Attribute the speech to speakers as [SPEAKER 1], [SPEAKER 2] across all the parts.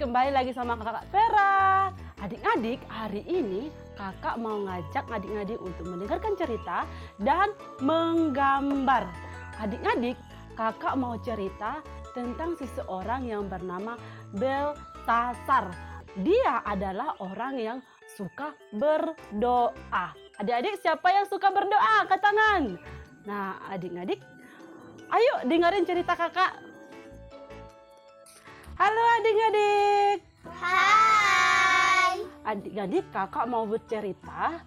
[SPEAKER 1] kembali lagi sama kakak Vera. Adik-adik, hari ini kakak mau ngajak adik-adik untuk mendengarkan cerita dan menggambar. Adik-adik, kakak mau cerita tentang seseorang yang bernama Beltasar. Dia adalah orang yang suka berdoa. Adik-adik, siapa yang suka berdoa? Angkat tangan. Nah, adik-adik, ayo dengerin cerita kakak. Halo adik-adik.
[SPEAKER 2] Hai.
[SPEAKER 1] Adik-adik, kakak mau bercerita.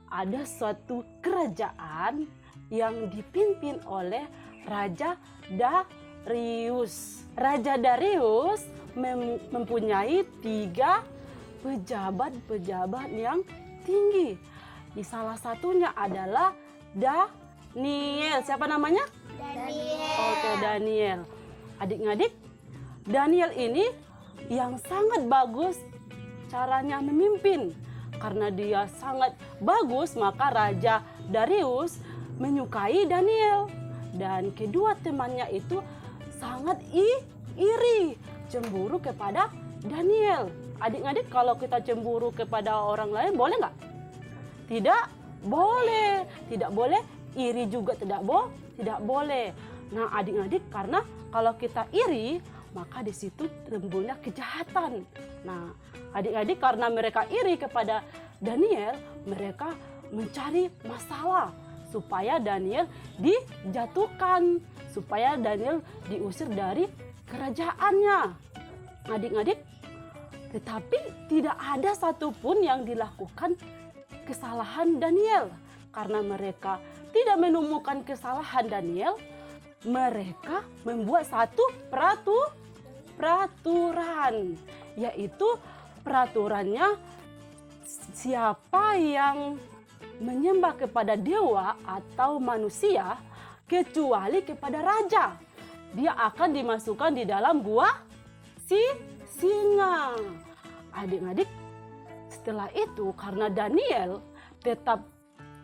[SPEAKER 1] Ada suatu kerajaan yang dipimpin oleh Raja Darius. Raja Darius mempunyai 3 pejabat-pejabat yang tinggi. Di salah satunya adalah Daniel. Siapa namanya?
[SPEAKER 2] Daniel.
[SPEAKER 1] Oke, Daniel. Adik-adik, Daniel ini yang sangat bagus caranya memimpin. Karena dia sangat bagus, maka Raja Darius menyukai Daniel. Dan kedua temannya itu sangat iri, cemburu kepada Daniel. Adik-adik, kalau kita cemburu kepada orang lain, boleh nggak? Tidak boleh. Tidak boleh. Iri juga tidak boleh. Nah, adik-adik, karena kalau kita iri, maka di situ timbulnya kejahatan. Nah, adik-adik, karena mereka iri kepada Daniel, mereka mencari masalah supaya Daniel dijatuhkan, supaya Daniel diusir dari kerajaannya. Adik-adik, tetapi tidak ada satupun yang dilakukan kesalahan Daniel. Karena mereka tidak menemukan kesalahan Daniel, mereka membuat satu peraturan, yaitu peraturannya siapa yang menyembah kepada dewa atau manusia kecuali kepada raja, dia akan dimasukkan di dalam gua singa. Adik-adik, setelah itu karena Daniel tetap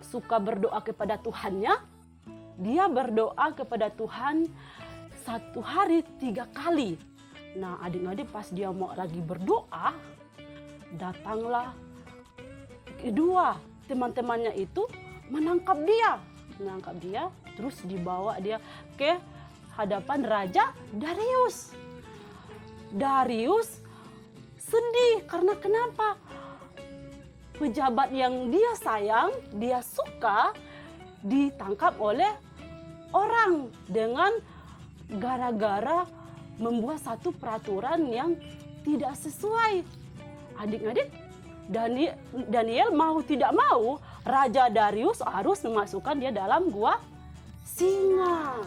[SPEAKER 1] suka berdoa kepada Tuhannya, dia berdoa kepada Tuhan satu hari 3 kali. Nah, adik-adik, pas dia mau lagi berdoa, datanglah kedua teman-temannya itu menangkap dia, terus dibawa dia ke hadapan Raja Darius. Darius sedih karena kenapa? Pejabat yang dia sayang, dia suka, ditangkap oleh orang dengan gara-gara membuat satu peraturan yang tidak sesuai. Adik-adik, Daniel mau tidak mau, Raja Darius harus memasukkan dia dalam gua singa.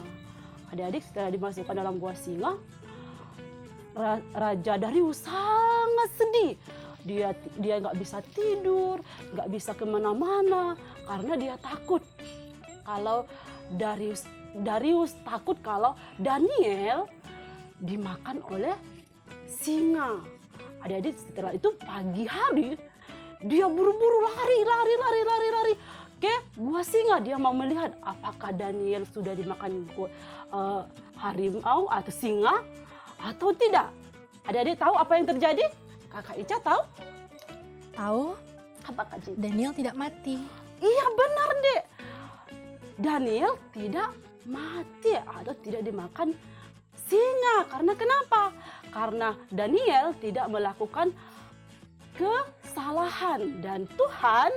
[SPEAKER 1] Adik-adik, setelah dimasukkan dalam gua singa, Raja Darius sangat sedih. Dia nggak bisa tidur, nggak bisa kemana-mana karena dia takut. Kalau Darius takut kalau Daniel dimakan oleh singa. Adik-adik, setelah itu pagi hari dia buru-buru lari ke gua singa. Dia mau melihat apakah Daniel sudah dimakan harimau atau singa atau tidak. Adik-adik tahu apa yang terjadi? Kakak Ica tahu?
[SPEAKER 2] Tahu?
[SPEAKER 1] Apa Kak Cik?
[SPEAKER 2] Daniel tidak mati.
[SPEAKER 1] Iya benar, Dek. Daniel tidak mati atau tidak dimakan singa. Karena kenapa? Karena Daniel tidak melakukan kesalahan dan Tuhan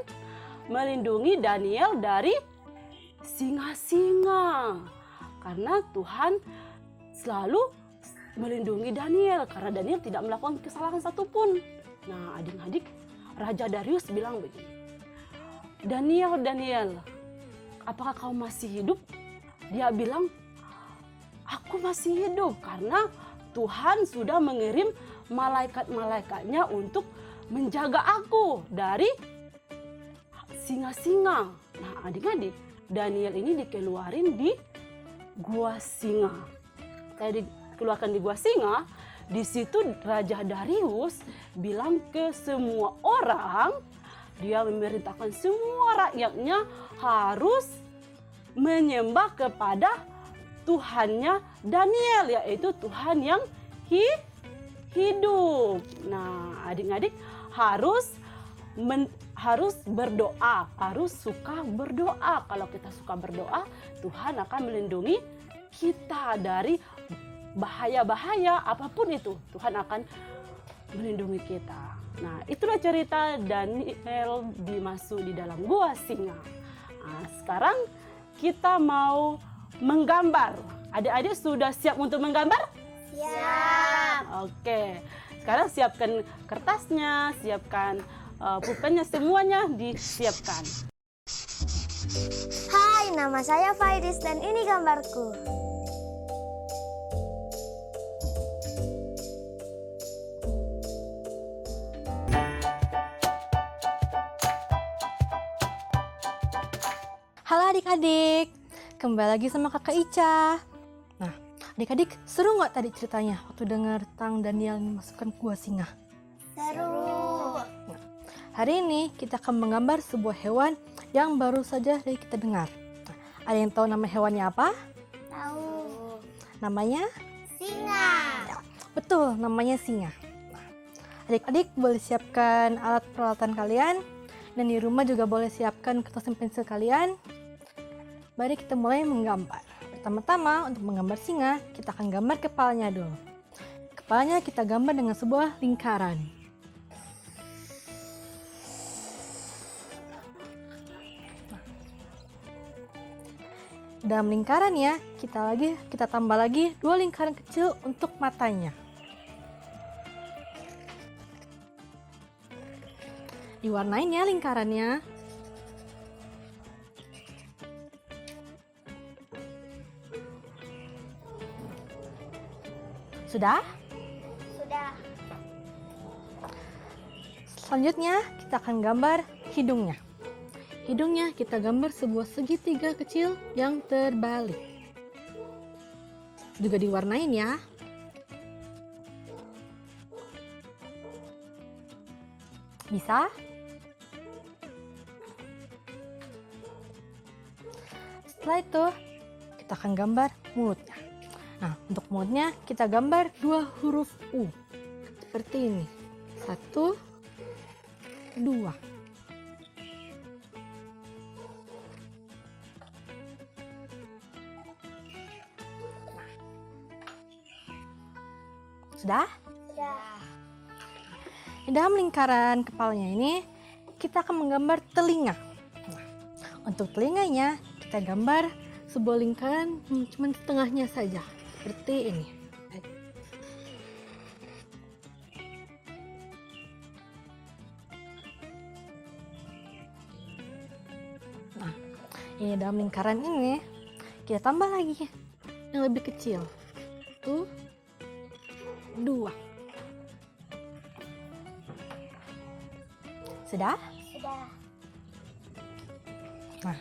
[SPEAKER 1] melindungi Daniel dari singa-singa. Karena Tuhan selalu melindungi Daniel karena Daniel tidak melakukan kesalahan satupun. Nah, adik-adik, Raja Darius bilang begini, Daniel, apakah kau masih hidup? Dia bilang, aku masih hidup karena Tuhan sudah mengirim malaikat-malaikatnya untuk menjaga aku dari singa-singa. Nah, adik-adik, Daniel ini dikeluarin di gua singa. Saya dikeluarkan di gua singa. Di situ Raja Darius bilang ke semua orang, dia memerintahkan semua rakyatnya harus menyembah kepada Tuhannya Daniel, yaitu Tuhan yang hidup. Nah, adik-adik harus berdoa, harus suka berdoa. Kalau kita suka berdoa, Tuhan akan melindungi kita dari bahaya-bahaya apapun itu. Tuhan akan melindungi kita. Nah, itulah cerita Daniel dimasuk di dalam gua singa. Nah, sekarang kita mau menggambar. Adik-adik sudah siap untuk menggambar?
[SPEAKER 2] Siap.
[SPEAKER 1] Oke. Sekarang siapkan kertasnya, siapkan pulpennya, semuanya disiapkan.
[SPEAKER 2] Hai, nama saya Faidis dan ini gambarku. Halo adik-adik, kembali lagi sama kakak Ica. Nah, adik-adik seru nggak tadi ceritanya waktu dengar tentang Daniel dimasukkan ke gua singa?
[SPEAKER 3] Seru.
[SPEAKER 2] Hari ini kita akan menggambar sebuah hewan yang baru saja kita dengar. Nah, ada yang tahu nama hewannya apa?
[SPEAKER 3] Tahu.
[SPEAKER 2] Namanya?
[SPEAKER 3] Singa.
[SPEAKER 2] Betul, namanya singa. Nah, adik-adik boleh siapkan alat peralatan kalian dan di rumah juga boleh siapkan kertas dan pensil kalian. Mari kita mulai menggambar. Pertama-tama untuk menggambar singa, kita akan gambar kepalanya dulu. Kepalanya kita gambar dengan sebuah lingkaran. Dalam lingkarannya, kita tambah lagi 2 lingkaran kecil untuk matanya. Diwarnain ya lingkarannya. Sudah?
[SPEAKER 3] Sudah.
[SPEAKER 2] Selanjutnya kita akan gambar hidungnya. Hidungnya kita gambar sebuah segitiga kecil yang terbalik. Juga diwarnain ya. Bisa? Setelah itu kita akan gambar mulutnya. Nah, untuk mulutnya kita gambar 2 huruf U. Seperti ini. 1, 2. Sudah?
[SPEAKER 3] Sudah.
[SPEAKER 2] Di dalam lingkaran kepalanya ini kita akan menggambar telinga. Nah, untuk telinganya kita gambar sebuah lingkaran cuma setengahnya saja. Seperti ini. Nah, ini dalam lingkaran ini kita tambah lagi yang lebih kecil. 1, 2. Sudah?
[SPEAKER 3] Sudah.
[SPEAKER 2] Nah,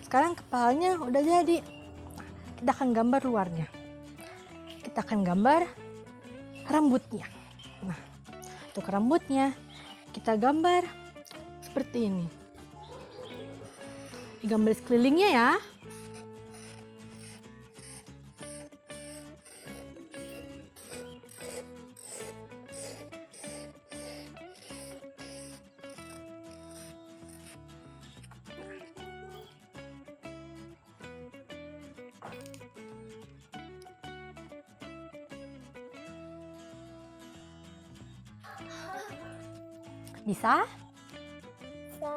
[SPEAKER 2] sekarang kepalanya udah jadi. Kita akan gambar luarnya. Kita akan gambar rambutnya. Nah, untuk rambutnya kita gambar seperti ini. Digambar sekelilingnya ya. Bisa?
[SPEAKER 3] Bisa.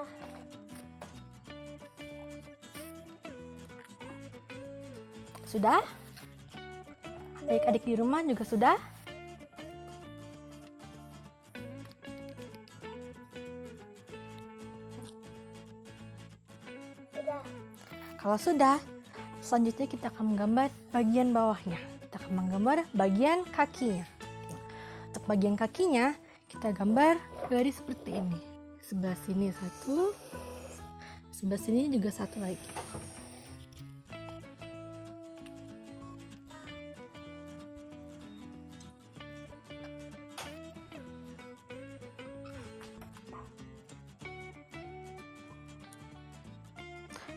[SPEAKER 2] Sudah? Adik-adik di rumah juga sudah?
[SPEAKER 3] Sudah.
[SPEAKER 2] Kalau sudah, selanjutnya kita akan menggambar bagian bawahnya. Kita akan menggambar bagian kakinya. Untuk bagian kakinya, kita gambar garis seperti ini. Sebelah sini 1, sebelah sini juga 1 lagi.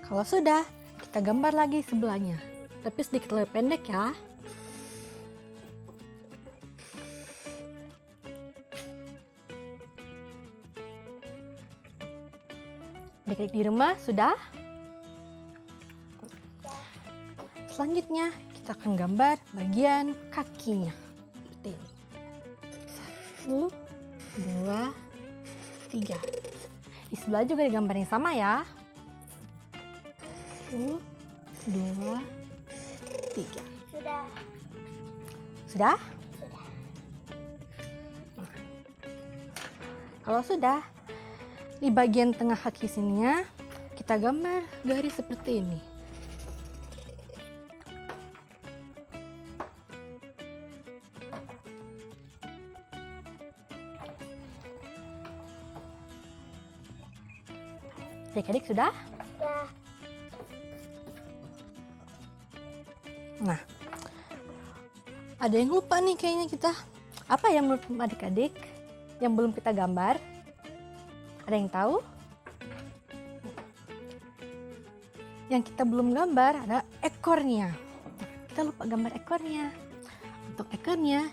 [SPEAKER 2] Kalau sudah, kita gambar lagi sebelahnya, tapi sedikit lebih pendek ya. Adik-adik di rumah sudah? Selanjutnya kita akan gambar bagian kakinya. Seperti ini. 1, 2, 3. Di sebelah juga digambar yang sama ya. 1, 2, 3.
[SPEAKER 3] Sudah.
[SPEAKER 2] Sudah? Kalau sudah, di bagian tengah kaki sininya kita gambar garis seperti ini. Adik-adik sudah?
[SPEAKER 3] Sudah.
[SPEAKER 2] Nah, ada yang lupa nih kayaknya kita. Apa ya menurut adik-adik yang belum kita gambar? Ada yang tahu? Yang kita belum gambar ada ekornya. Kita lupa gambar ekornya. Untuk ekornya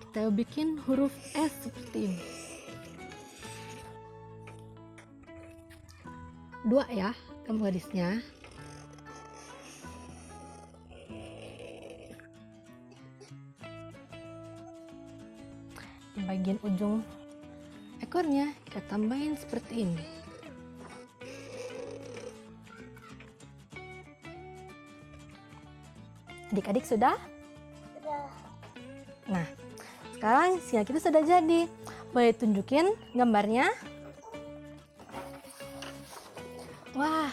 [SPEAKER 2] kita bikin huruf S seperti ini. 2 ya gambar garisnya. Di bagian ujung ekornya kita tambahin seperti ini. Adik-adik sudah?
[SPEAKER 3] Sudah.
[SPEAKER 2] Nah, sekarang singa kita sudah jadi. Boleh tunjukin gambarnya? Wah,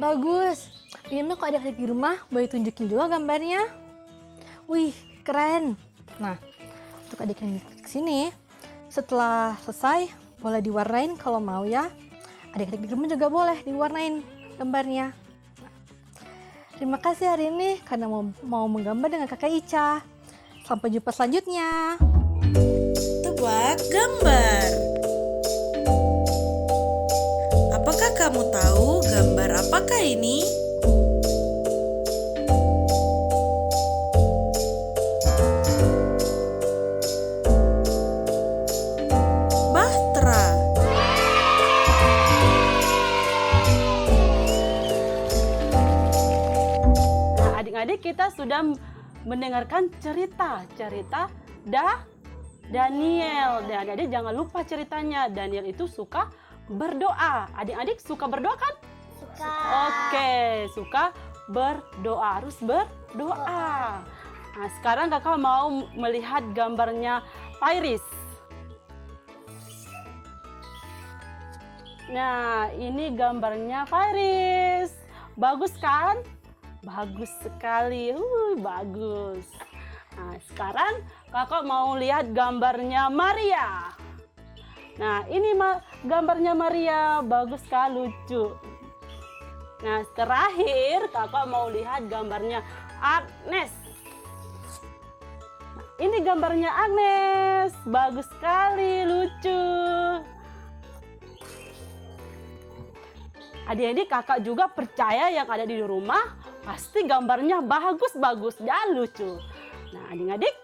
[SPEAKER 2] bagus. Ini kok adik-adik di rumah boleh tunjukin juga gambarnya. Wih, keren. Nah, untuk adik yang di sini, setelah selesai boleh diwarnain kalau mau ya. Adik-adik di rumah juga boleh diwarnain gambarnya. Terima kasih hari ini karena mau menggambar dengan Kakak Ica. Sampai jumpa selanjutnya.
[SPEAKER 4] Tebak gambar. Apakah kamu tahu gambar apakah ini? Bahtera.
[SPEAKER 1] Nah, adik-adik kita sudah mendengarkan cerita Daniel. Dan adik jangan lupa ceritanya. Daniel itu suka berdoa. Adik-adik suka berdoa kan?
[SPEAKER 3] Suka.
[SPEAKER 1] Oke, suka berdoa. Harus berdoa. Nah, sekarang kakak mau melihat gambarnya Iris. Nah, ini gambarnya Iris. Bagus kan? Bagus sekali. Bagus. Nah, sekarang kakak mau lihat gambarnya Maria. Nah, ini gambarnya Maria. Bagus kan? Lucu. Nah, terakhir kakak mau lihat gambarnya Agnes. Nah, ini gambarnya Agnes. Bagus sekali, lucu. Adik-adik kakak juga percaya yang ada di rumah pasti gambarnya bagus-bagus dan lucu. Nah, adik-adik,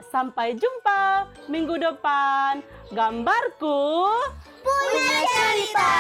[SPEAKER 1] sampai jumpa minggu depan. Gambarku
[SPEAKER 3] Punya cerita.